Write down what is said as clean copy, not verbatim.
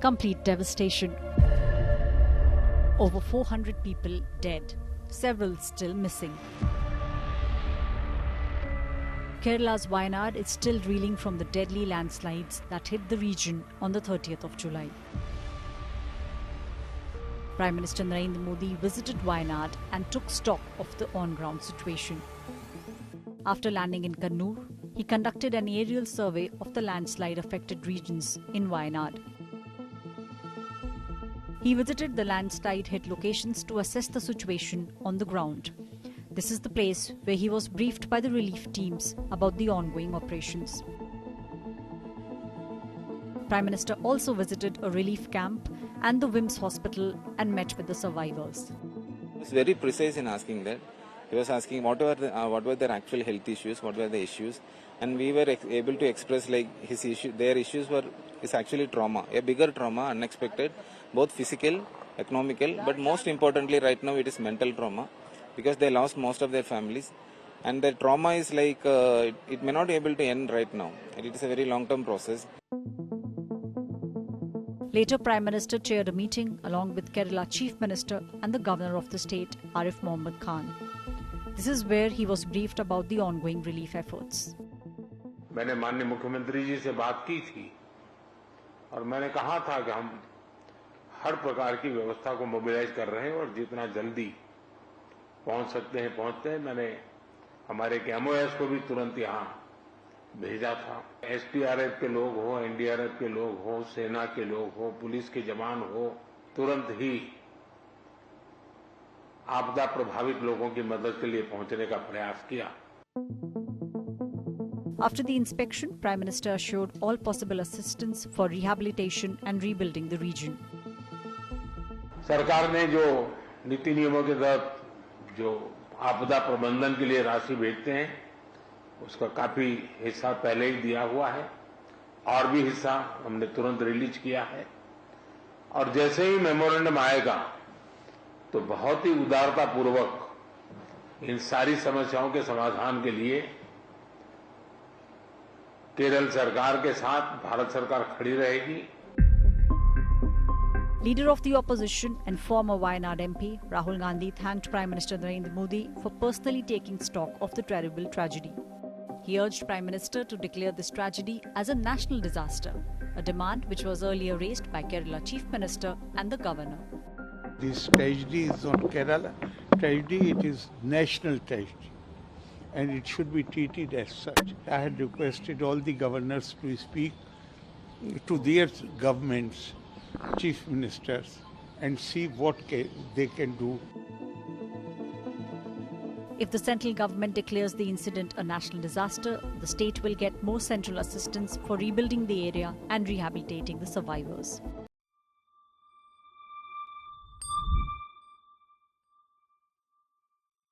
Complete devastation. Over 400 people dead, several still missing. Kerala's Wayanad is still reeling from the deadly landslides that hit the region on the 30th of July. Prime Minister Narendra Modi visited Wayanad and took stock of the on-ground situation. After landing in Kannur, he conducted an aerial survey of the landslide-affected regions in Wayanad. He visited the landslide-hit locations to assess the situation on the ground. This is the place where he was briefed by the relief teams about the ongoing operations. Prime Minister also visited a relief camp and the WIMS hospital and met with the survivors. He was very precise in asking that. He was asking what were their actual health issues, what were the issues, and we were able to express like their issues is actually trauma, a bigger trauma, unexpected, both physical, economical, but most importantly right now it is mental trauma because they lost most of their families, and the trauma is like it may not be able to end right now. It is a very long-term process. Later, Prime Minister chaired a meeting along with Kerala Chief Minister and the Governor of the state, Arif Mohammed Khan. This is where he was briefed about the ongoing relief efforts. मैंने माननीय मुख्यमंत्री जी से बात की थी और मैंने कहा था कि हम हर प्रकार की व्यवस्था को मोबिलाइज कर रहे हैं और जितना जल्दी पहुंच सकते हैं पहुंचते हैं। मैंने हमारे एमओएस को भी तुरंत यहां भेजा था। एसडीआरएफ के लोग हो, एनडीआरएफ के लोग हो, सेना के लोग हो, पुलिस के जवान हो, तुरंत ही आपदा प्रभावित लोगों की मदद के लिए पहुंचने का प्रयास किया। After the inspection, Prime Minister assured all possible assistance for rehabilitation and rebuilding the region. सरकार ने जो नीति नियमों के तहत जो आपदा प्रबंधन के लिए राशि भेजते हैं उसका काफी हिस्सा पहले ही दिया हुआ है और भी हिस्सा हमने तुरंत रिलीज किया है और जैसे ही मेमोरेंडम आएगा तो बहुत ही उदारता पूर्वक इन सारी समस्याओं के समाधान के लिए केरल सरकार के साथ भारत सरकार खड़ी रहेगी। Leader of the opposition and former Wayanad MP Rahul Gandhi thanked Prime Minister Narendra Modi for personally taking stock of the terrible tragedy. He urged Prime Minister to declare this tragedy as a national disaster, a demand which was earlier raised by Kerala Chief Minister and the Governor. This tragedy is on Kerala. Tragedy, it is national tragedy, and it should be treated as such. I had requested all the governors to speak to their governments, chief ministers, and see what they can do. If the central government declares the incident a national disaster, the state will get more central assistance for rebuilding the area and rehabilitating the survivors.